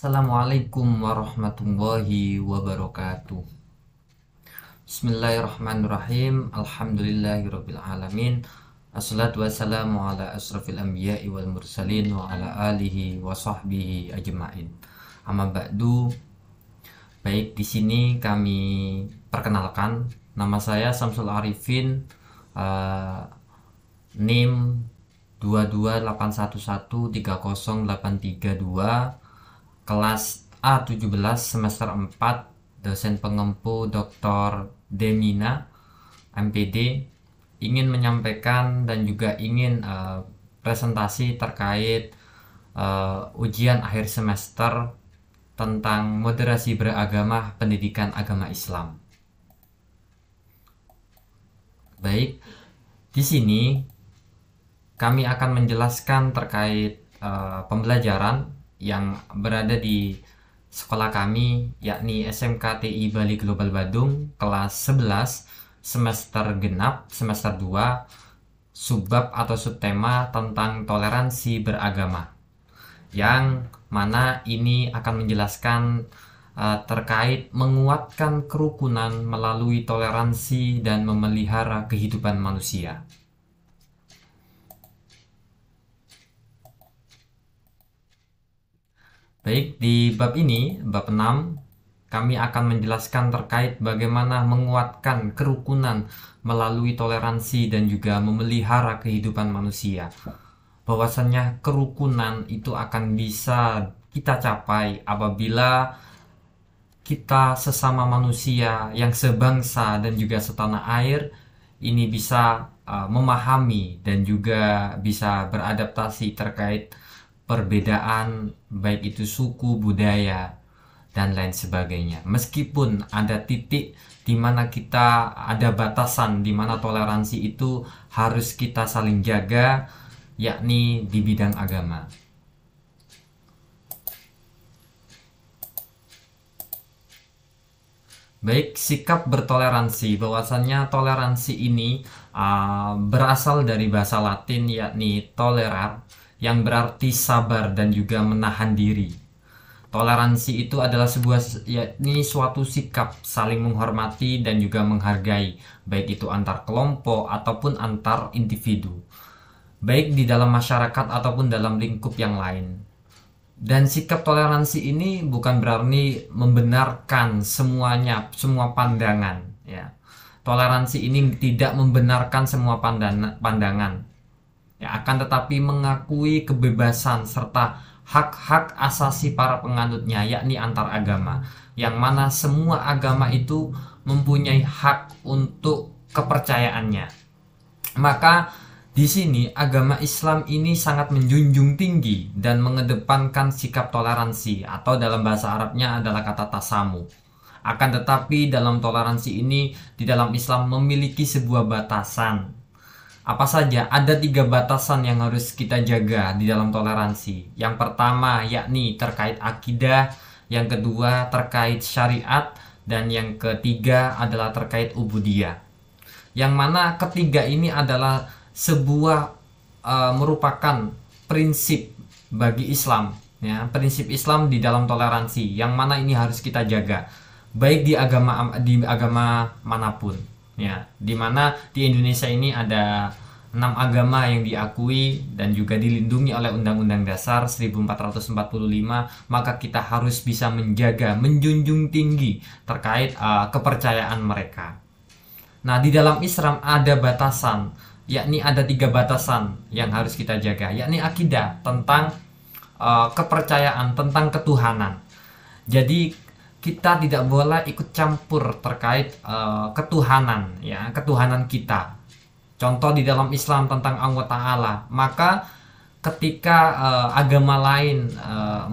Assalamualaikum warahmatullahi wabarakatuh. Bismillahirrahmanirrahim. Alhamdulillahirabbil alamin. Assalatu wassalamu ala asrofil anbiya'i wal mursalin wa ala alihi wa sahbihi ajma'in. Amma ba'du. Baik, di sini kami perkenalkan, nama saya Samsul Arifin, NIM 22811308332, kelas A17 semester 4, dosen pengempu Dr. Demina MPD, ingin menyampaikan dan juga ingin presentasi terkait ujian akhir semester tentang moderasi beragama pendidikan agama Islam. Baik, di sini kami akan menjelaskan terkait pembelajaran yang berada di sekolah kami, yakni SMK TI Bali Global Badung, kelas 11 semester genap semester 2, subbab atau subtema tentang toleransi beragama, yang mana ini akan menjelaskan terkait menguatkan kerukunan melalui toleransi dan memelihara kehidupan manusia. Baik, di bab ini, bab 6, kami akan menjelaskan terkait bagaimana menguatkan kerukunan melalui toleransi dan juga memelihara kehidupan manusia. Bahwasannya kerukunan itu akan bisa kita capai apabila kita sesama manusia yang sebangsa dan juga setanah air ini bisa memahami dan juga bisa beradaptasi terkait perbedaan, baik itu suku, budaya, dan lain sebagainya. Meskipun ada titik di mana kita ada batasan, di mana toleransi itu harus kita saling jaga, yakni di bidang agama. Baik, sikap bertoleransi, bahwasannya toleransi ini berasal dari bahasa Latin, yakni tolerar, yang berarti sabar dan juga menahan diri. Toleransi itu adalah yakni suatu sikap saling menghormati dan juga menghargai, baik itu antar kelompok ataupun antar individu, baik di dalam masyarakat ataupun dalam lingkup yang lain. Dan sikap toleransi ini bukan berarti membenarkan semuanya, semua pandangan, ya. Toleransi ini tidak membenarkan semua pandangan, ya, akan tetapi mengakui kebebasan serta hak-hak asasi para penganutnya, yakni antar agama, yang mana semua agama itu mempunyai hak untuk kepercayaannya. Maka di sini agama Islam ini sangat menjunjung tinggi dan mengedepankan sikap toleransi, atau dalam bahasa Arabnya adalah kata tasamu. Akan tetapi dalam toleransi ini di dalam Islam memiliki sebuah batasan. Apa saja? Ada 3 batasan yang harus kita jaga di dalam toleransi. Yang pertama yakni terkait akidah, yang kedua terkait syariat, dan yang ketiga adalah terkait ubudiyah. Yang mana ketiga ini adalah sebuah merupakan prinsip bagi Islam, ya, prinsip Islam di dalam toleransi, yang mana ini harus kita jaga, baik di agama manapun. Ya, dimana di Indonesia ini ada 6 agama yang diakui dan juga dilindungi oleh Undang-Undang Dasar 1445, maka kita harus bisa menjaga, menjunjung tinggi terkait kepercayaan mereka. Nah, di dalam Islam ada batasan, yakni ada 3 batasan yang harus kita jaga, yakni akidah, tentang kepercayaan, tentang ketuhanan. Jadi kita tidak boleh ikut campur terkait ketuhanan, ya, ketuhanan kita. Contoh di dalam Islam tentang Allah Ta'ala. Maka ketika agama lain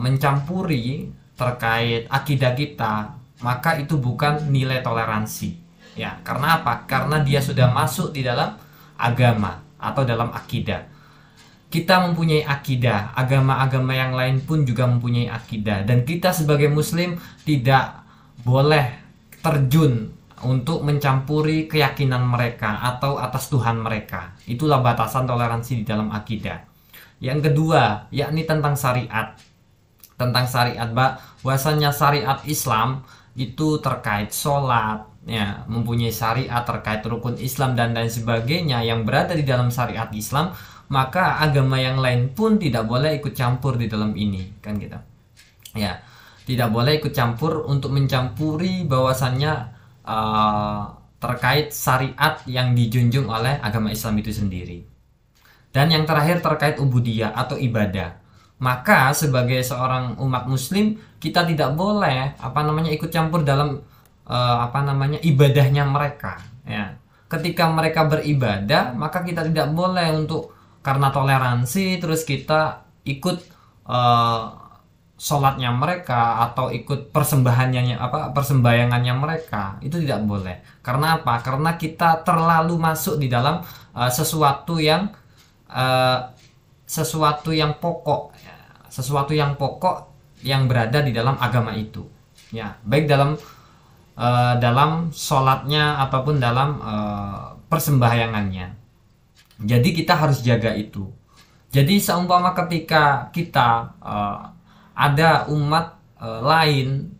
mencampuri terkait akidah kita, maka itu bukan nilai toleransi. Ya, karena apa? Karena dia sudah masuk di dalam agama atau dalam akidah. Kita mempunyai akidah, agama-agama yang lain pun juga mempunyai akidah, dan kita sebagai muslim tidak boleh terjun untuk mencampuri keyakinan mereka atau atas Tuhan mereka. Itulah batasan toleransi di dalam akidah. Yang kedua, yakni tentang syariat. tentang syariat, bahwasanya syariat Islam itu terkait sholat, ya, mempunyai syariat terkait rukun Islam dan lain sebagainya yang berada di dalam syariat Islam, maka agama yang lain pun tidak boleh ikut campur di dalam ini, kan gitu. Ya, tidak boleh ikut campur untuk mencampuri bahwasannya terkait syariat yang dijunjung oleh agama Islam itu sendiri. Dan yang terakhir terkait ubudiyah atau ibadah. Maka sebagai seorang umat muslim kita tidak boleh ikut campur dalam ibadahnya mereka, ya. Ketika mereka beribadah, maka kita tidak boleh untuk karena toleransi terus kita ikut sholatnya mereka atau ikut persembahyangannya mereka. Itu tidak boleh. Karena apa? Karena kita terlalu masuk di dalam sesuatu yang pokok, sesuatu yang pokok yang berada di dalam agama itu, ya, baik dalam sholatnya ataupun dalam persembahyangannya. Jadi kita harus jaga itu. Jadi seumpama ketika kita ada umat lain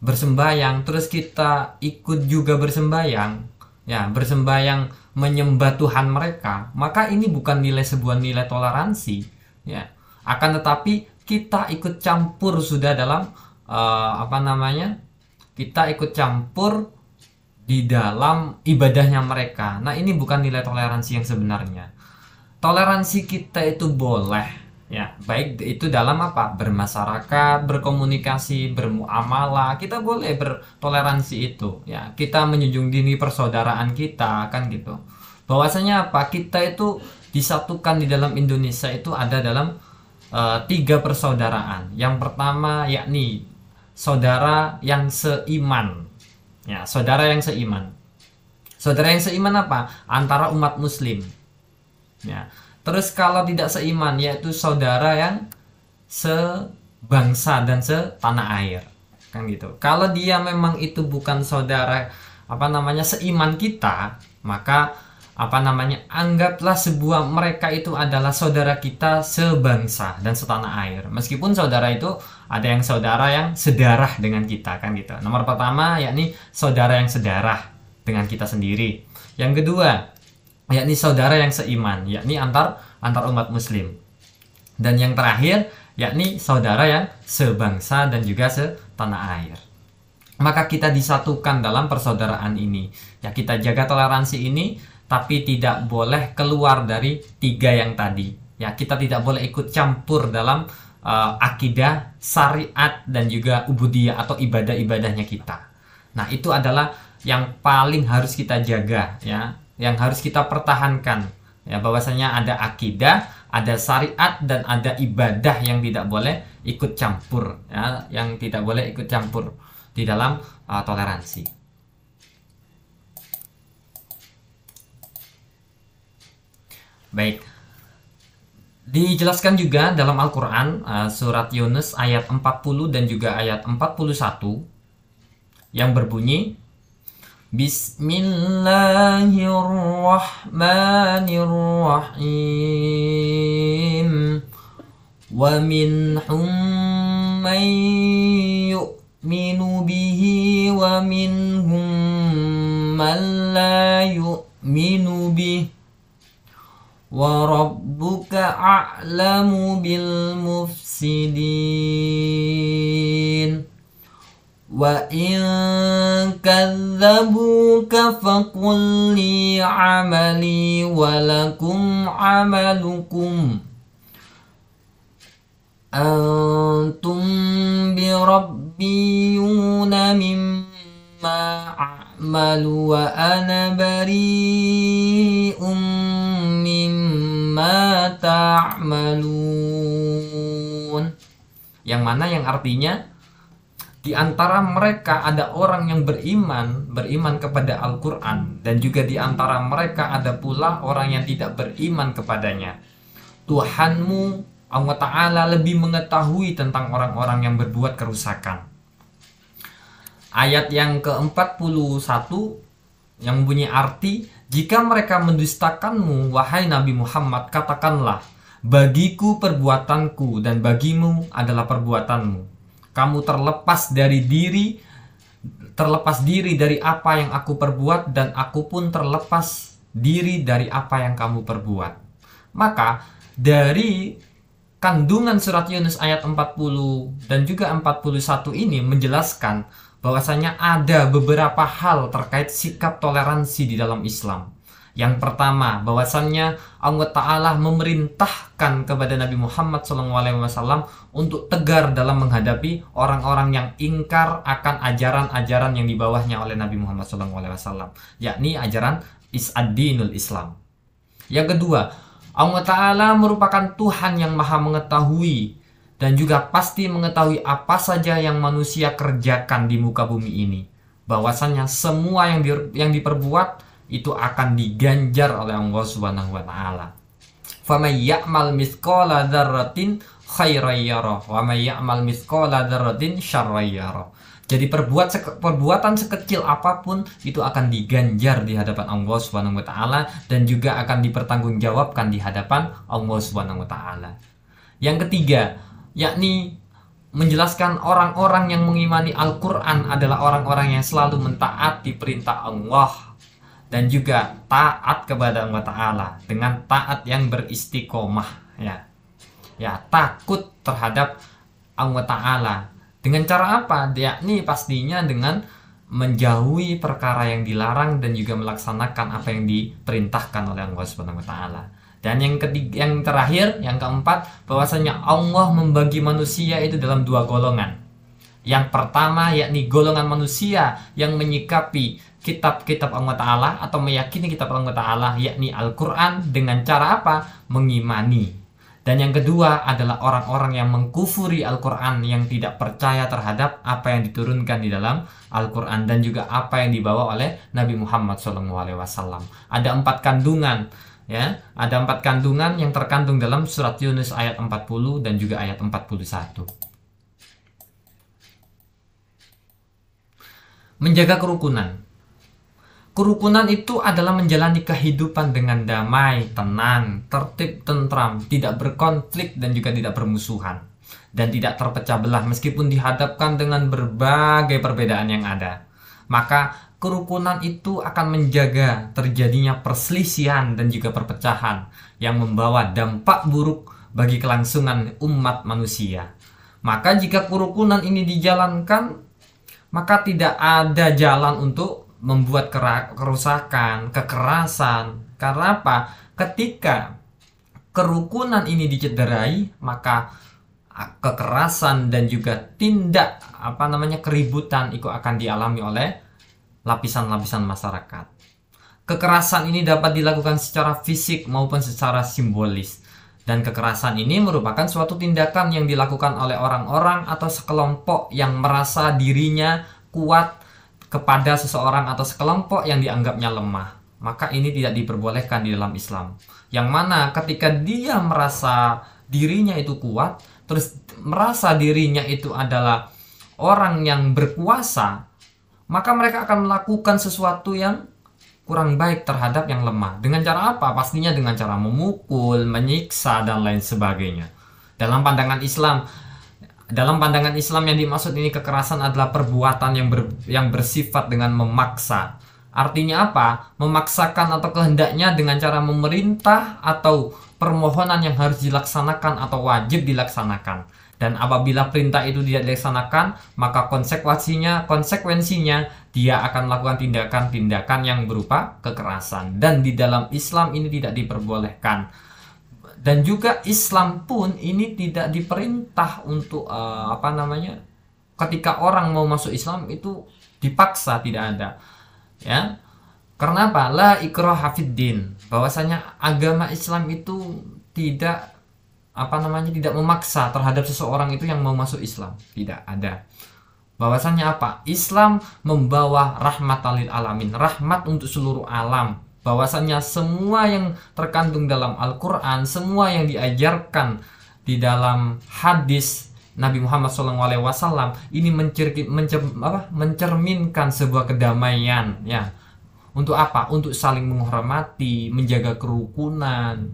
bersembahyang terus kita ikut juga bersembahyang, ya, bersembahyang menyembah Tuhan mereka, maka ini bukan sebuah nilai toleransi, ya. Akan tetapi kita ikut campur sudah dalam kita ikut campur di dalam ibadahnya mereka. Nah, ini bukan nilai toleransi yang sebenarnya. Toleransi kita itu boleh, ya, baik itu dalam bermasyarakat, berkomunikasi, bermuamalah, kita boleh bertoleransi itu, ya. Kita menjunjung tinggi persaudaraan kita, kan gitu. Bahwasanya kita itu disatukan di dalam Indonesia itu ada dalam 3 persaudaraan. Yang pertama yakni saudara yang seiman, ya, saudara yang seiman. Saudara yang seiman antara umat muslim, ya. Terus kalau tidak seiman yaitu saudara yang sebangsa dan setanah air, kan gitu. Kalau dia memang itu bukan saudara seiman kita, maka anggaplah mereka itu adalah saudara kita sebangsa dan setanah air. Meskipun saudara itu ada yang saudara yang sedarah dengan kita, kan gitu. Nomor pertama yakni saudara yang sedarah dengan kita sendiri. Yang kedua yakni saudara yang seiman, yakni antar umat muslim. Dan yang terakhir yakni saudara yang sebangsa dan juga setanah air. Maka kita disatukan dalam persaudaraan ini. Ya, kita jaga toleransi ini, tapi tidak boleh keluar dari 3 yang tadi. Ya, kita tidak boleh ikut campur dalam akidah, syariat dan juga ubudiyah atau ibadah-ibadahnya kita. Nah, itu adalah yang paling harus kita jaga, ya, yang harus kita pertahankan. Ya, bahwasanya ada akidah, ada syariat dan ada ibadah yang tidak boleh ikut campur, ya, yang tidak boleh ikut campur di dalam toleransi. Baik, dijelaskan juga dalam Al-Quran surat Yunus ayat 40 dan juga ayat 41 yang berbunyi Bismillahirrahmanirrahim wa minhum man yu'minu bihi wa minhum man la yu'minu bihi wa rabbuka a'lamu bil mufsidin wa in kadzabuka faqul li amali wa lakum amalukum antum bi rabbiyuna mimma a'malu wa ana bari'um mimma ta'malun. Yang mana yang artinya di antara mereka ada orang yang beriman kepada Al-Quran, dan juga di antara mereka ada pula orang yang tidak beriman kepadanya. Tuhanmu Allah Ta'ala lebih mengetahui tentang orang-orang yang berbuat kerusakan. Ayat yang ke-41 yang mempunyai arti, jika mereka mendustakanmu, wahai Nabi Muhammad, katakanlah, Bagiku perbuatanku dan bagimu adalah perbuatanmu. Kamu terlepas diri dari apa yang aku perbuat, dan aku pun terlepas diri dari apa yang kamu perbuat. Maka dari kandungan surat Yunus ayat 40 dan juga 41 ini menjelaskan bahwasanya ada beberapa hal terkait sikap toleransi di dalam Islam. Yang pertama, bahwasannya Allah Ta'ala memerintahkan kepada Nabi Muhammad SAW untuk tegar dalam menghadapi orang-orang yang ingkar akan ajaran-ajaran yang dibawahnya oleh Nabi Muhammad SAW, yakni ajaran ad-dinul Islam. Yang kedua, Allah Ta'ala merupakan Tuhan yang maha mengetahui dan juga pasti mengetahui apa saja yang manusia kerjakan di muka bumi ini. Bahwasannya semua yang diperbuat itu akan diganjar oleh Allah Subhanahu wa taala. Faman ya'mal mithqala dzarratin khairan yarah wa may ya'mal mithqala dzarratin syarran yarah. Jadi perbuatan sekecil apapun itu akan diganjar di hadapan Allah Subhanahu wa taala dan juga akan dipertanggungjawabkan di hadapan Allah Subhanahu wa taala. Yang ketiga, yakni menjelaskan orang-orang yang mengimani Al-Qur'an adalah orang-orang yang selalu mentaati perintah Allah dan juga taat kepada Allah Ta'ala dengan taat yang beristiqomah, ya takut terhadap Allah Ta'ala. Dengan cara apa? Yakni pastinya dengan menjauhi perkara yang dilarang dan juga melaksanakan apa yang diperintahkan oleh Allah Subhanahu wa taala. Dan yang terakhir, yang keempat, bahwasanya Allah membagi manusia itu dalam dua golongan. Yang pertama yakni golongan manusia yang menyikapi kitab-kitab Allah Ta'ala atau meyakini kitab Allah Ta'ala, yakni Al-Quran, dengan cara apa? Mengimani. Dan yang kedua adalah orang-orang yang mengkufuri Al-Quran, yang tidak percaya terhadap apa yang diturunkan di dalam Al-Quran dan juga apa yang dibawa oleh Nabi Muhammad SAW. Ada 4 kandungan, ya. Ada 4 kandungan yang terkandung dalam surat Yunus ayat 40 dan juga ayat 41. Menjaga kerukunan. Kerukunan itu adalah menjalani kehidupan dengan damai, tenang, tertib, tentram, tidak berkonflik dan juga tidak bermusuhan, dan tidak terpecah belah meskipun dihadapkan dengan berbagai perbedaan yang ada. Maka kerukunan itu akan menjaga terjadinya perselisihan dan juga perpecahan yang membawa dampak buruk bagi kelangsungan umat manusia. Maka jika kerukunan ini dijalankan, maka tidak ada jalan untuk membuat kerusakan, kekerasan. Karena apa? Ketika kerukunan ini dicederai, maka kekerasan dan juga tindak keributan itu akan dialami oleh lapisan-lapisan masyarakat. Kekerasan ini dapat dilakukan secara fisik maupun secara simbolis. Dan kekerasan ini merupakan suatu tindakan yang dilakukan oleh orang-orang atau sekelompok yang merasa dirinya kuat kepada seseorang atau sekelompok yang dianggapnya lemah. Maka ini tidak diperbolehkan di dalam Islam. Yang mana ketika dia merasa dirinya itu kuat, terus merasa dirinya itu adalah orang yang berkuasa, maka mereka akan melakukan sesuatu yang kurang baik terhadap yang lemah. Dengan cara apa? Pastinya dengan cara memukul, menyiksa, dan lain sebagainya. Dalam pandangan Islam yang dimaksud ini kekerasan adalah perbuatan yang bersifat dengan memaksa. Artinya apa? Memaksakan atau kehendaknya dengan cara memerintah atau permohonan yang harus dilaksanakan atau wajib dilaksanakan. Dan apabila perintah itu tidak dilaksanakan, maka konsekuensinya dia akan melakukan tindakan-tindakan yang berupa kekerasan. Dan di dalam Islam ini tidak diperbolehkan. Dan juga Islam pun ini tidak diperintah untuk ketika orang mau masuk Islam itu dipaksa, tidak ada. Ya. Karena apa? La ikraha fiddin. Bahwasanya agama Islam itu tidak tidak memaksa terhadap seseorang itu yang mau masuk Islam. Tidak ada. Bahwasanya apa? Islam membawa rahmatan lil alamin, rahmat untuk seluruh alam. Bahwasanya semua yang terkandung dalam Al-Quran, semua yang diajarkan di dalam hadis Nabi Muhammad SAW ini mencerminkan sebuah kedamaian, Untuk apa? Untuk saling menghormati, menjaga kerukunan,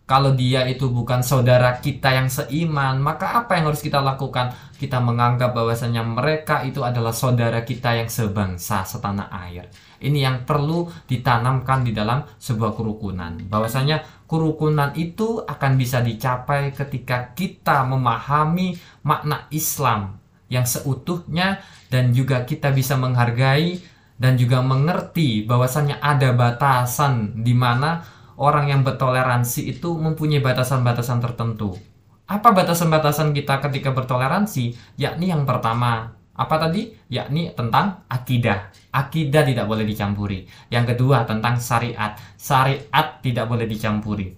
Kalau dia itu bukan saudara kita yang seiman, maka apa yang harus kita lakukan? Kita menganggap bahwasanya mereka itu adalah saudara kita yang sebangsa, setanah air. Ini yang perlu ditanamkan di dalam sebuah kerukunan. Bahwasanya kerukunan itu akan bisa dicapai ketika kita memahami makna Islam yang seutuhnya, dan juga kita bisa menghargai dan juga mengerti bahwasanya ada batasan di mana orang yang bertoleransi itu mempunyai batasan-batasan tertentu. Apa batasan-batasan kita ketika bertoleransi? Yakni yang pertama, apa tadi? Yakni tentang akidah. Akidah tidak boleh dicampuri. Yang kedua tentang syariat. Syariat tidak boleh dicampuri.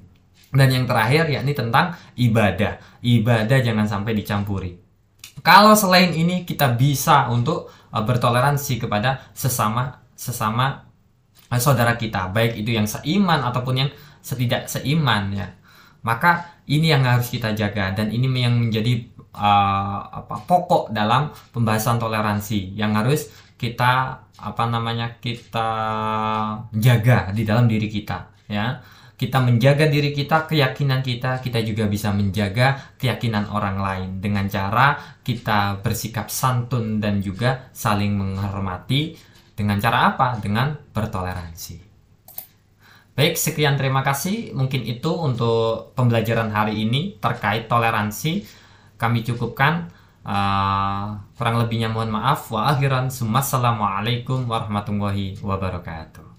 Dan yang terakhir yakni tentang ibadah. Ibadah jangan sampai dicampuri. Kalau selain ini kita bisa untuk bertoleransi kepada sesama saudara kita, baik itu yang seiman ataupun yang setidak seiman, ya. Maka ini yang harus kita jaga, dan ini yang menjadi pokok dalam pembahasan toleransi yang harus kita kita jaga di dalam diri kita, ya. Kita menjaga diri kita, keyakinan kita, kita juga bisa menjaga keyakinan orang lain dengan cara kita bersikap santun dan juga saling menghormati. Dengan cara apa? Dengan bertoleransi. Baik, sekian, terima kasih. Mungkin itu untuk pembelajaran hari ini terkait toleransi. Kami cukupkan. Kurang lebihnya mohon maaf. Wa akhiran, assalamualaikum warahmatullahi wabarakatuh.